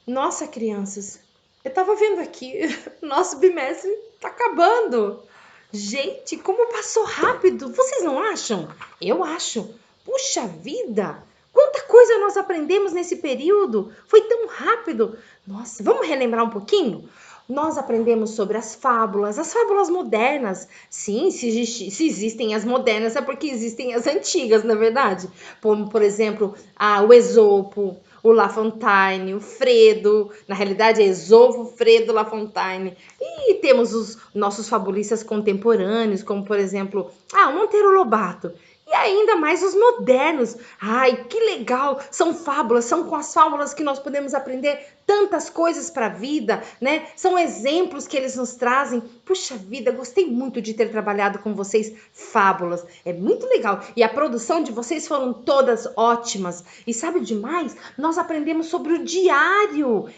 Nossa, crianças, eu tava vendo aqui, nosso bimestre tá acabando. Gente, como passou rápido, vocês não acham? Eu acho. Puxa vida, quanta coisa nós aprendemos nesse período. Foi tão rápido. Nossa, vamos relembrar um pouquinho? Nós aprendemos sobre as fábulas modernas. Sim, se existem as modernas é porque existem as antigas, na verdade. Como, por exemplo, o Esopo, o La Fontaine, o Fredo, na realidade é Esopo, Fredo, La Fontaine. E temos os nossos fabulistas contemporâneos, como por exemplo, o Monteiro Lobato. E ainda mais os modernos. Ai, que legal! São fábulas, são com as fábulas que nós podemos aprender tantas coisas para a vida, né? São exemplos que eles nos trazem. Puxa vida, gostei muito de ter trabalhado com vocês fábulas. É muito legal. E a produção de vocês foram todas ótimas. E sabe demais? Nós aprendemos sobre o diário.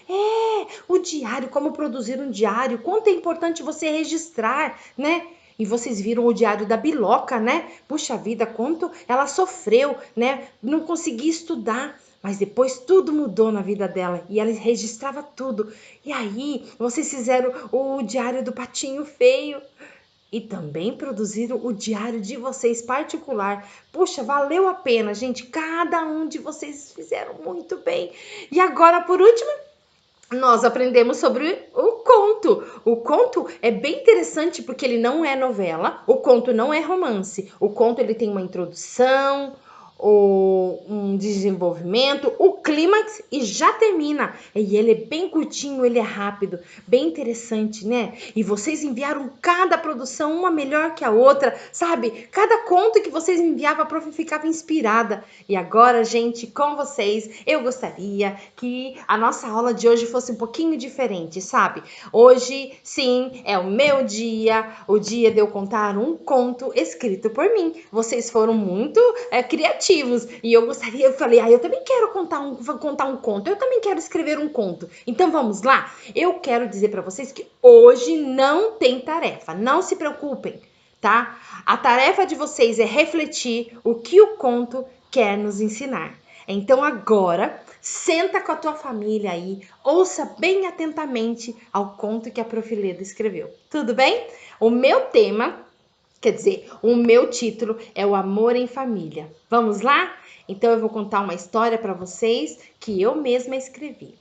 O diário, como produzir um diário. Quanto é importante você registrar, né? E vocês viram o diário da Biloca, né? Puxa vida, quanto ela sofreu, né? Não conseguia estudar. Mas depois tudo mudou na vida dela e ela registrava tudo. E aí, vocês fizeram o diário do Patinho Feio e também produziram o diário de vocês particular. Puxa, valeu a pena, gente. Cada um de vocês fizeram muito bem. E agora, por último, nós aprendemos sobre o conto. O conto é bem interessante porque ele não é novela, o conto não é romance. O conto ele tem uma introdução, um desenvolvimento, o clímax e já termina. E ele é bem curtinho, ele é rápido, bem interessante, né? E vocês enviaram cada produção, uma melhor que a outra, sabe? Cada conto que vocês enviavam, a prof ficava inspirada. E agora, gente, com vocês, eu gostaria que a nossa aula de hoje fosse um pouquinho diferente, sabe? Hoje, sim, é o meu dia, o dia de eu contar um conto escrito por mim. Vocês foram muito criativos e eu falei, eu também quero contar um conto, eu também quero escrever um conto. Então vamos lá? Eu quero dizer para vocês que hoje não tem tarefa, não se preocupem, tá? A tarefa de vocês é refletir o que o conto quer nos ensinar. Então agora, senta com a tua família aí, ouça bem atentamente ao conto que a Prof. Leda escreveu. Tudo bem? O meu tema, quer dizer, o meu título é O Amor em Família. Vamos lá? Então eu vou contar uma história para vocês que eu mesma escrevi.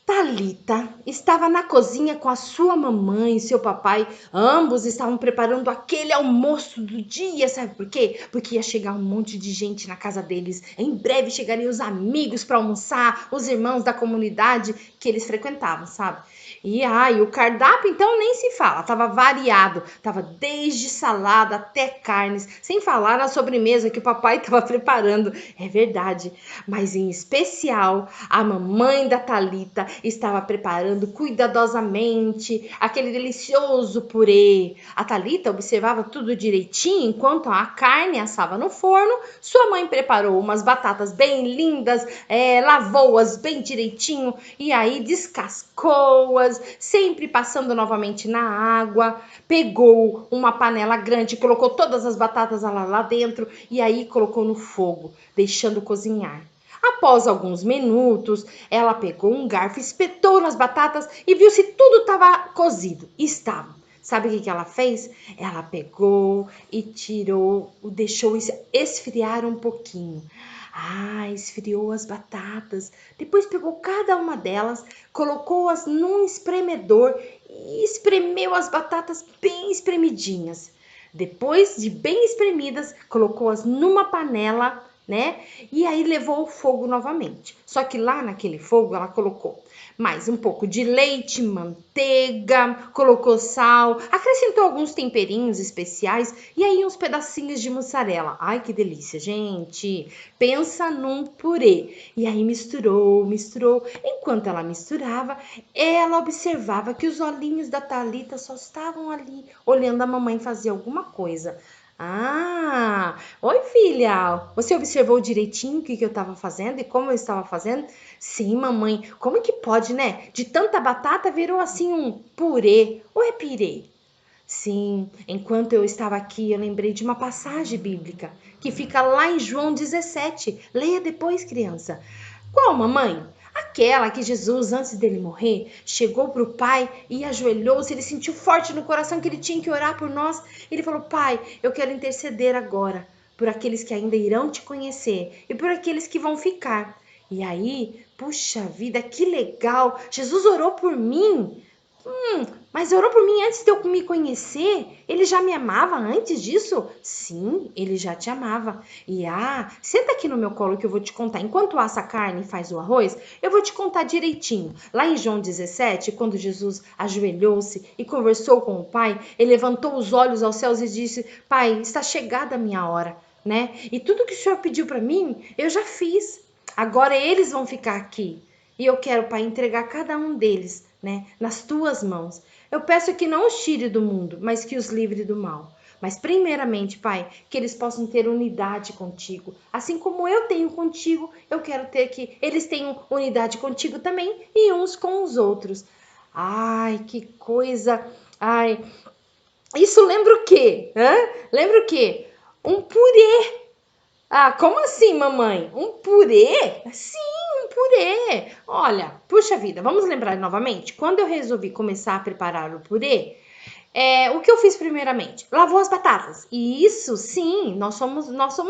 Talita estava na cozinha com a sua mamãe e seu papai. Ambos estavam preparando aquele almoço do dia, sabe por quê? Porque ia chegar um monte de gente na casa deles. Em breve chegariam os amigos para almoçar, os irmãos da comunidade que eles frequentavam, sabe? E o cardápio então nem se fala, tava variado, tava desde salada até carnes, sem falar na sobremesa que o papai estava preparando. É verdade, mas em especial a mamãe da Talita estava preparando cuidadosamente aquele delicioso purê. A Talita observava tudo direitinho enquanto a carne assava no forno. Sua mãe preparou umas batatas bem lindas, lavou-as bem direitinho e aí descascou-as, sempre passando novamente na água. Pegou uma panela grande, colocou todas as batatas lá dentro e aí colocou no fogo, deixando cozinhar. Após alguns minutos, ela pegou um garfo, espetou nas batatas e viu se tudo estava cozido. Estava. Sabe o que ela fez? Ela pegou e tirou, deixou esfriar um pouquinho. Esfriou as batatas. Depois pegou cada uma delas, colocou-as num espremedor e espremeu as batatas bem espremidinhas. Depois de bem espremidas, colocou-as numa panela, né? E aí levou ao fogo novamente. Só que lá naquele fogo ela colocou mais um pouco de leite, manteiga, colocou sal, acrescentou alguns temperinhos especiais e aí uns pedacinhos de mussarela. Ai, que delícia, gente! Pensa num purê. E aí misturou, misturou. Enquanto ela misturava, ela observava que os olhinhos da Talita só estavam ali, olhando a mamãe fazer alguma coisa. Oi filha, você observou direitinho o que eu estava fazendo e como eu estava fazendo? Sim, mamãe, como que pode, né? De tanta batata virou assim um purê ou é pirê? Sim, enquanto eu estava aqui, eu lembrei de uma passagem bíblica que fica lá em João 17. Leia depois, criança. Qual, mamãe? Aquela que Jesus, antes dele morrer, chegou para o Pai e ajoelhou-se. Ele sentiu forte no coração que ele tinha que orar por nós. Ele falou: Pai, eu quero interceder agora por aqueles que ainda irão te conhecer e por aqueles que vão ficar. E aí, puxa vida, que legal! Jesus orou por mim. Mas orou por mim antes de eu me conhecer? Ele já me amava antes disso? Sim, ele já te amava. E senta aqui no meu colo que eu vou te contar. Enquanto assa a carne e faz o arroz, eu vou te contar direitinho. Lá em João 17, quando Jesus ajoelhou-se e conversou com o Pai, ele levantou os olhos aos céus e disse: Pai, está chegada a minha hora, né? E tudo que o Senhor pediu para mim, eu já fiz. Agora eles vão ficar aqui. E eu quero, Pai, entregar cada um deles, né, nas tuas mãos. Eu peço que não os tire do mundo, mas que os livre do mal. Mas primeiramente, Pai, que eles possam ter unidade contigo. Assim como eu tenho contigo, eu quero ter que eles tenham unidade contigo também e uns com os outros. Ai, que coisa. Ai, isso lembra o quê? Lembra o quê? Um purê. Como assim, mamãe? Um purê? Sim, um purê. Olha, puxa vida, vamos lembrar novamente. Quando eu resolvi começar a preparar o purê, o que eu fiz primeiramente? Lavou as batatas. E isso, sim, nós somos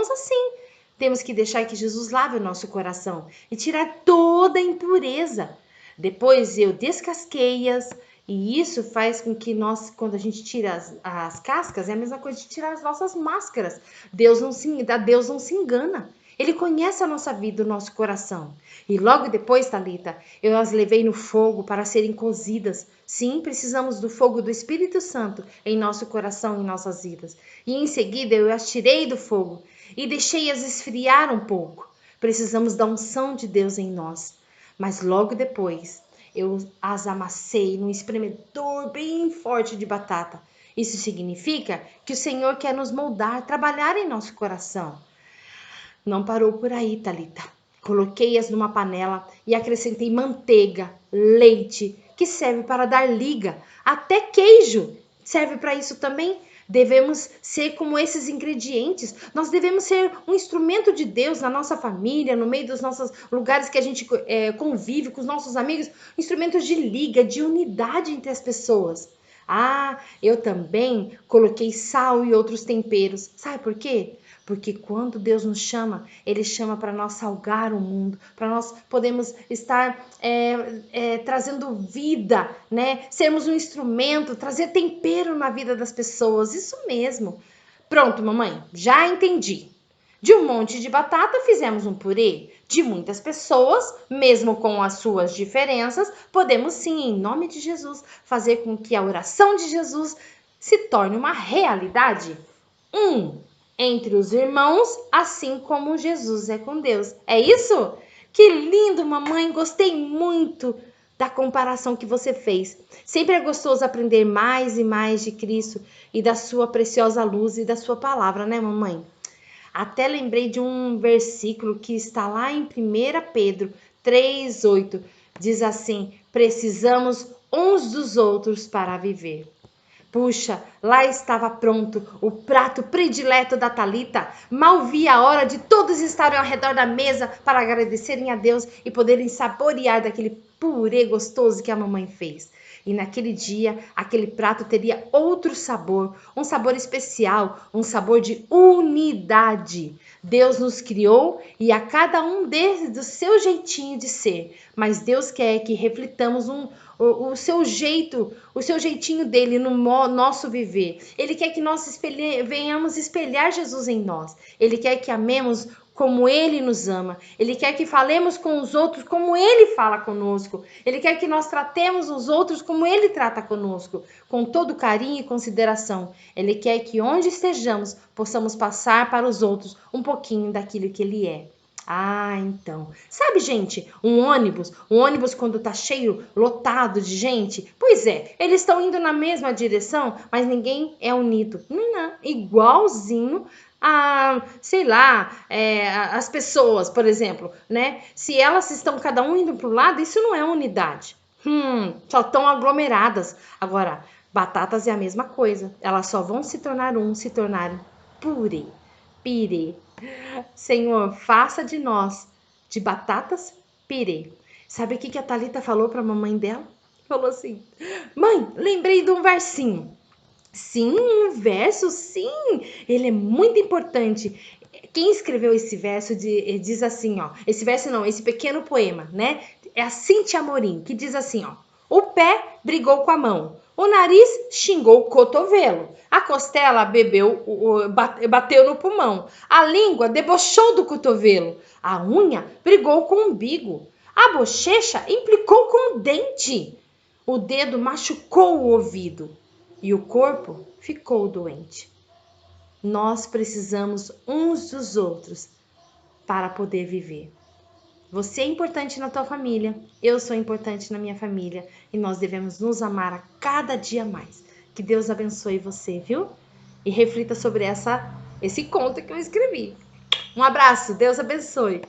assim. Temos que deixar que Jesus lave o nosso coração e tirar toda a impureza. Depois eu descasquei-as, e isso faz com que nós, quando a gente tira as cascas, é a mesma coisa de tirar as nossas máscaras. Deus não se engana. Ele conhece a nossa vida, o nosso coração. E logo depois, Thalita, eu as levei no fogo para serem cozidas. Sim, precisamos do fogo do Espírito Santo em nosso coração, em nossas vidas. E em seguida eu as tirei do fogo e deixei-as esfriar um pouco. Precisamos da unção de Deus em nós. Mas logo depois eu as amassei num espremedor bem forte de batata. Isso significa que o Senhor quer nos moldar, trabalhar em nosso coração. Não parou por aí, Thalita. Coloquei-as numa panela e acrescentei manteiga, leite, que serve para dar liga, até queijo serve para isso também. Devemos ser como esses ingredientes. Nós devemos ser um instrumento de Deus na nossa família, no meio dos nossos lugares que a gente convive com os nossos amigos, instrumentos de liga, de unidade entre as pessoas. Eu também coloquei sal e outros temperos. Sabe por quê? Porque quando Deus nos chama, Ele chama para nós salgar o mundo, para nós podermos estar trazendo vida, né? Sermos um instrumento, trazer tempero na vida das pessoas. Isso mesmo. Pronto, mamãe, já entendi. De um monte de batata fizemos um purê. De muitas pessoas, mesmo com as suas diferenças, podemos sim, em nome de Jesus, fazer com que a oração de Jesus se torne uma realidade. Entre os irmãos, assim como Jesus é com Deus. É isso? Que lindo, mamãe! Gostei muito da comparação que você fez. Sempre é gostoso aprender mais e mais de Cristo e da sua preciosa luz e da sua palavra, né, mamãe? Até lembrei de um versículo que está lá em 1 Pedro 3:8. Diz assim: precisamos uns dos outros para viver. Puxa, lá estava pronto o prato predileto da Thalita. Mal via a hora de todos estarem ao redor da mesa para agradecerem a Deus e poderem saborear daquele purê gostoso que a mamãe fez. E naquele dia, aquele prato teria outro sabor, um sabor especial, um sabor de unidade. Deus nos criou e a cada um deles do seu jeitinho de ser, mas Deus quer que reflitamos o seu jeito, o seu jeitinho dele no nosso viver. Ele quer que nós venhamos espelhar Jesus em nós. Ele quer que amemos como ele nos ama. Ele quer que falemos com os outros como ele fala conosco. Ele quer que nós tratemos os outros como ele trata conosco, com todo carinho e consideração. Ele quer que onde estejamos possamos passar para os outros um pouquinho daquilo que ele é. Então. Sabe, gente, um ônibus quando tá cheio, lotado de gente, pois é, eles estão indo na mesma direção, mas ninguém é unido. Não, igualzinho sei lá, as pessoas, por exemplo, né? Se elas estão cada um indo para o lado, isso não é unidade. Só estão aglomeradas. Agora, batatas é a mesma coisa. Elas só vão se tornarem purê, pirê. Senhor, faça de nós, de batatas, pirei. Sabe o que a Thalita falou pra mamãe dela? Falou assim: mãe, lembrei de um versinho. Sim, um verso, sim. Ele é muito importante. Quem escreveu esse verso diz assim, ó. Esse verso não, esse pequeno poema, né? É a Cintia Amorim, que diz assim, ó. O pé brigou com a mão. O nariz xingou o cotovelo. A costela bateu no pulmão. A língua debochou do cotovelo. A unha brigou com o umbigo. A bochecha implicou com o dente. O dedo machucou o ouvido e o corpo ficou doente. Nós precisamos uns dos outros para poder viver. Você é importante na tua família, eu sou importante na minha família e nós devemos nos amar a cada dia mais. Que Deus abençoe você, viu? E reflita sobre esse conto que eu escrevi. Um abraço, Deus abençoe.